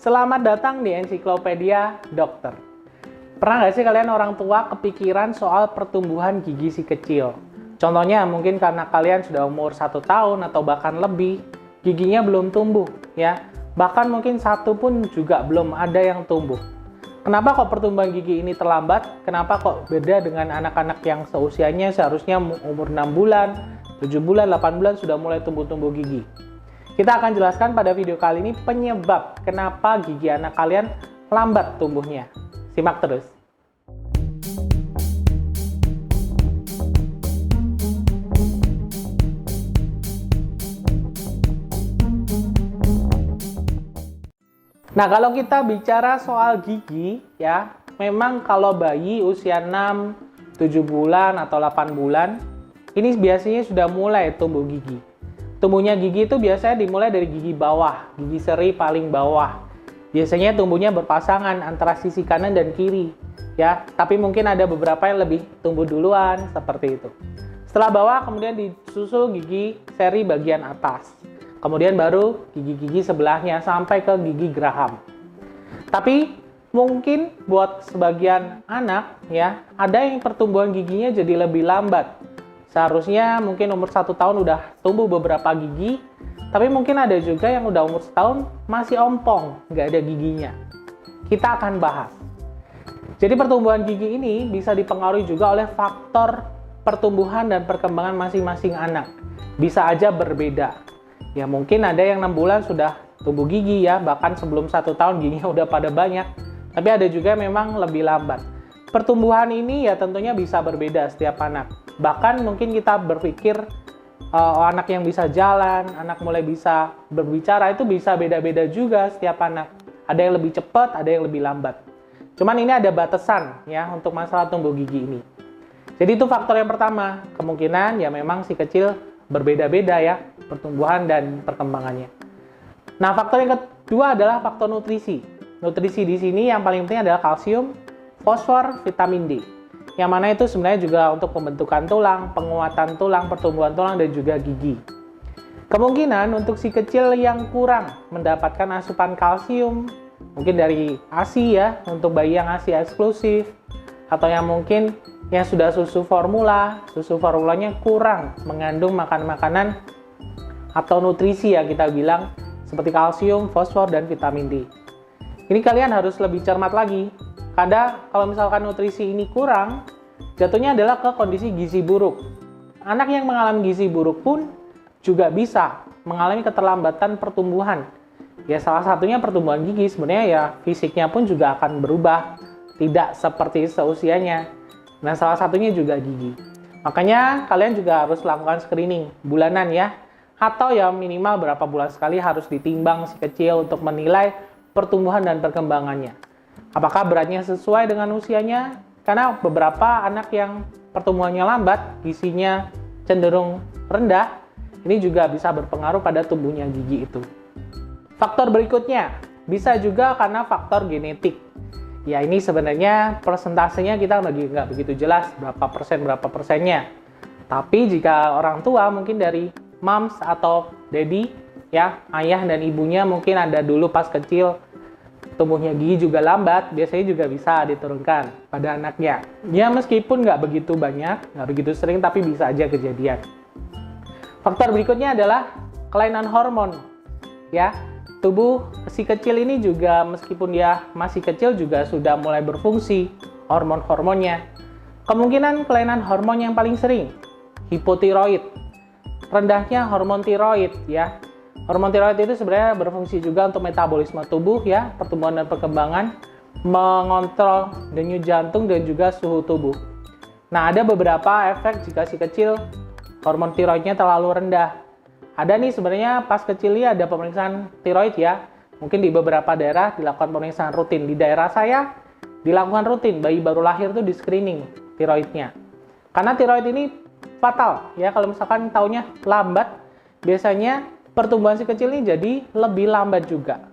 Selamat datang di Ensiklopedia Dokter. Pernah nggak sih kalian orang tua kepikiran soal pertumbuhan gigi si kecil? Contohnya mungkin karena kalian sudah umur 1 tahun atau bahkan lebih, giginya belum tumbuh ya. Bahkan mungkin satu pun juga belum ada yang tumbuh. Kenapa kok pertumbuhan gigi ini terlambat? Kenapa kok beda dengan anak-anak yang seusianya seharusnya umur 6 bulan, 7 bulan, 8 bulan sudah mulai tumbuh-tumbuh gigi? Kita akan jelaskan pada video kali ini penyebab kenapa gigi anak kalian lambat tumbuhnya. Simak terus. Nah, kalau kita bicara soal gigi ya, memang kalau bayi usia 6, 7 bulan atau 8 bulan, ini biasanya sudah mulai tumbuh gigi. Tumbuhnya gigi itu biasanya dimulai dari gigi bawah, gigi seri paling bawah. Biasanya tumbuhnya berpasangan antara sisi kanan dan kiri, ya. Tapi mungkin ada beberapa yang lebih tumbuh duluan, seperti itu. Setelah bawah, kemudian disusul gigi seri bagian atas. Kemudian baru gigi-gigi sebelahnya sampai ke gigi geraham. Tapi mungkin buat sebagian anak, ya, ada yang pertumbuhan giginya jadi lebih lambat. Seharusnya mungkin umur 1 tahun udah tumbuh beberapa gigi, tapi mungkin ada juga yang udah umur 1 tahun masih ompong, nggak ada giginya. Kita akan bahas. Jadi pertumbuhan gigi ini bisa dipengaruhi juga oleh faktor pertumbuhan dan perkembangan masing-masing anak. Bisa aja berbeda. Ya mungkin ada yang 6 bulan sudah tumbuh gigi ya, bahkan sebelum 1 tahun giginya udah pada banyak. Tapi ada juga memang lebih lambat. Pertumbuhan ini ya tentunya bisa berbeda setiap anak. Bahkan mungkin kita berpikir anak yang bisa jalan, anak mulai bisa berbicara itu bisa beda-beda juga setiap anak. Ada yang lebih cepat, ada yang lebih lambat. Cuman ini ada batasan ya untuk masalah tumbuh gigi ini. Jadi itu faktor yang pertama, kemungkinan ya memang si kecil berbeda-beda ya pertumbuhan dan perkembangannya. Nah, faktor yang kedua adalah faktor nutrisi. Nutrisi di sini yang paling penting adalah kalsium, fosfor, vitamin D. Yang mana itu sebenarnya juga untuk pembentukan tulang, penguatan tulang, pertumbuhan tulang, dan juga gigi. Kemungkinan untuk si kecil yang kurang mendapatkan asupan kalsium, mungkin dari ASI ya, untuk bayi yang ASI eksklusif, atau yang mungkin yang sudah susu formulanya kurang mengandung makanan-makanan atau nutrisi ya kita bilang, seperti kalsium, fosfor, dan vitamin D. Ini kalian harus lebih cermat lagi. Kadang kalau misalkan nutrisi ini kurang, jatuhnya adalah ke kondisi gizi buruk. Anak yang mengalami gizi buruk pun juga bisa mengalami keterlambatan pertumbuhan. Ya salah satunya pertumbuhan gigi, sebenarnya ya fisiknya pun juga akan berubah, tidak seperti seusianya. Nah salah satunya juga gigi. Makanya kalian juga harus lakukan screening bulanan ya, atau ya minimal berapa bulan sekali harus ditimbang si kecil untuk menilai pertumbuhan dan perkembangannya. Apakah beratnya sesuai dengan usianya? Karena beberapa anak yang pertumbuhannya lambat, gizinya cenderung rendah, ini juga bisa berpengaruh pada tumbuhnya gigi itu. Faktor berikutnya, bisa juga karena faktor genetik. Ya ini sebenarnya persentasenya kita nggak begitu jelas, berapa persennya. Tapi jika orang tua mungkin dari moms atau daddy, ya ayah dan ibunya mungkin ada dulu pas kecil, tumbuhnya gigi juga lambat, biasanya juga bisa diturunkan pada anaknya. Ya meskipun nggak begitu banyak, nggak begitu sering, tapi bisa aja kejadian. Faktor berikutnya adalah kelainan hormon. Ya, tubuh si kecil ini juga meskipun dia masih kecil juga sudah mulai berfungsi hormon-hormonnya. Kemungkinan kelainan hormon yang paling sering, hipotiroid. Rendahnya hormon tiroid ya. Hormon tiroid itu sebenarnya berfungsi juga untuk metabolisme tubuh ya, pertumbuhan dan perkembangan, mengontrol denyut jantung dan juga suhu tubuh. Nah, ada beberapa efek jika si kecil hormon tiroidnya terlalu rendah. Ada nih sebenarnya pas kecil ya ada pemeriksaan tiroid ya. Mungkin di beberapa daerah dilakukan pemeriksaan rutin. Di daerah saya dilakukan rutin, bayi baru lahir tuh di screening tiroidnya. Karena tiroid ini fatal ya, kalau misalkan taunya lambat, biasanya pertumbuhan si kecil ini jadi lebih lambat juga.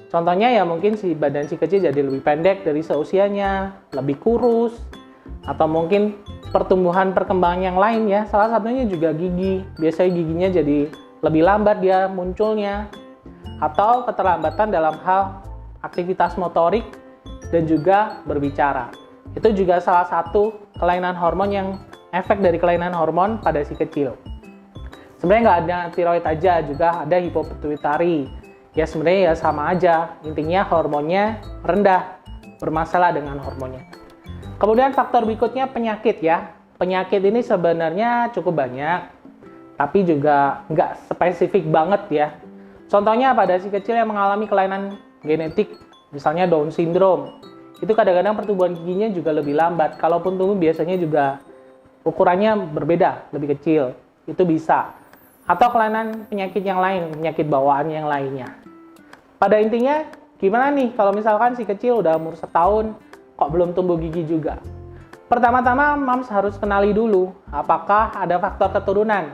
Contohnya ya mungkin si badan si kecil jadi lebih pendek dari seusianya, lebih kurus, atau mungkin pertumbuhan perkembangan yang lain ya. Salah satunya juga gigi. Biasanya giginya jadi lebih lambat dia munculnya. Atau keterlambatan dalam hal aktivitas motorik, dan juga berbicara. Itu juga salah satu kelainan hormon yang efek dari kelainan hormon pada si kecil. Sebenarnya nggak ada tiroid aja, juga ada hipopituitari. Ya sebenarnya ya sama aja, intinya hormonnya rendah, bermasalah dengan hormonnya. Kemudian faktor berikutnya penyakit ya. Penyakit ini sebenarnya cukup banyak, tapi juga nggak spesifik banget ya. Contohnya pada si kecil yang mengalami kelainan genetik, misalnya Down syndrome, itu kadang-kadang pertumbuhan giginya juga lebih lambat. Kalaupun tumbuh biasanya juga ukurannya berbeda, lebih kecil. Itu bisa. Atau kelainan penyakit yang lain, penyakit bawaan yang lainnya. Pada intinya, gimana nih kalau misalkan si kecil udah umur setahun, kok belum tumbuh gigi juga? Pertama-tama, Mams harus kenali dulu, apakah ada faktor keturunan.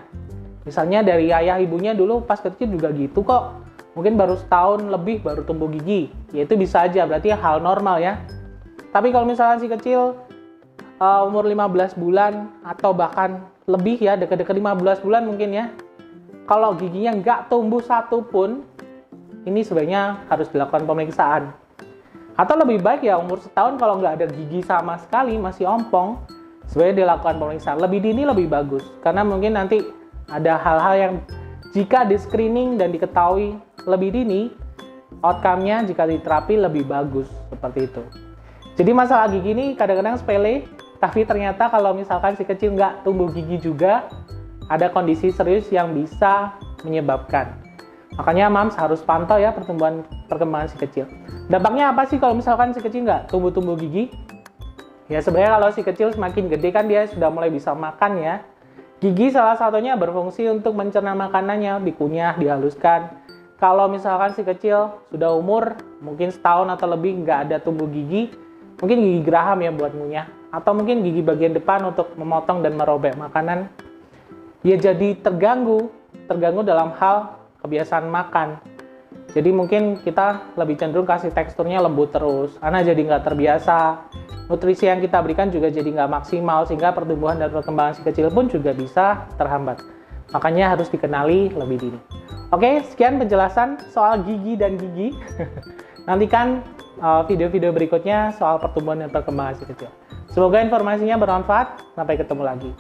Misalnya dari ayah ibunya dulu pas kecil juga gitu kok. Mungkin baru setahun lebih baru tumbuh gigi. Ya itu bisa aja, berarti hal normal ya. Tapi kalau misalkan si kecil umur 15 bulan atau bahkan lebih ya, dekat-dekat 15 bulan mungkin ya, kalau giginya nggak tumbuh satu pun, ini sebaiknya harus dilakukan pemeriksaan. Atau lebih baik ya umur setahun kalau nggak ada gigi sama sekali, masih ompong, sebaiknya dilakukan pemeriksaan. Lebih dini lebih bagus, karena mungkin nanti ada hal-hal yang jika di screening dan diketahui lebih dini, outcome-nya jika diterapi lebih bagus, seperti itu. Jadi masalah gigi ini kadang-kadang sepele, tapi ternyata kalau misalkan si kecil nggak tumbuh gigi juga, ada kondisi serius yang bisa menyebabkan. Makanya Mams harus pantau ya perkembangan si kecil. Dampaknya apa sih kalau misalkan si kecil nggak tumbuh gigi? Ya sebenarnya kalau si kecil semakin gede kan dia sudah mulai bisa makan ya. Gigi salah satunya berfungsi untuk mencerna makanannya, dikunyah, dihaluskan. Kalau misalkan si kecil sudah umur mungkin setahun atau lebih nggak ada tumbuh gigi, mungkin gigi geraham ya buat ngunyah, atau mungkin gigi bagian depan untuk memotong dan merobek makanan. Dia jadi terganggu dalam hal kebiasaan makan. Jadi mungkin kita lebih cenderung kasih teksturnya lembut terus, karena jadi nggak terbiasa. Nutrisi yang kita berikan juga jadi nggak maksimal, sehingga pertumbuhan dan perkembangan si kecil pun juga bisa terhambat. Makanya harus dikenali lebih dini. Oke, sekian penjelasan soal gigi dan gigi. Nantikan video-video berikutnya soal pertumbuhan dan perkembangan si kecil. Semoga informasinya bermanfaat. Sampai ketemu lagi.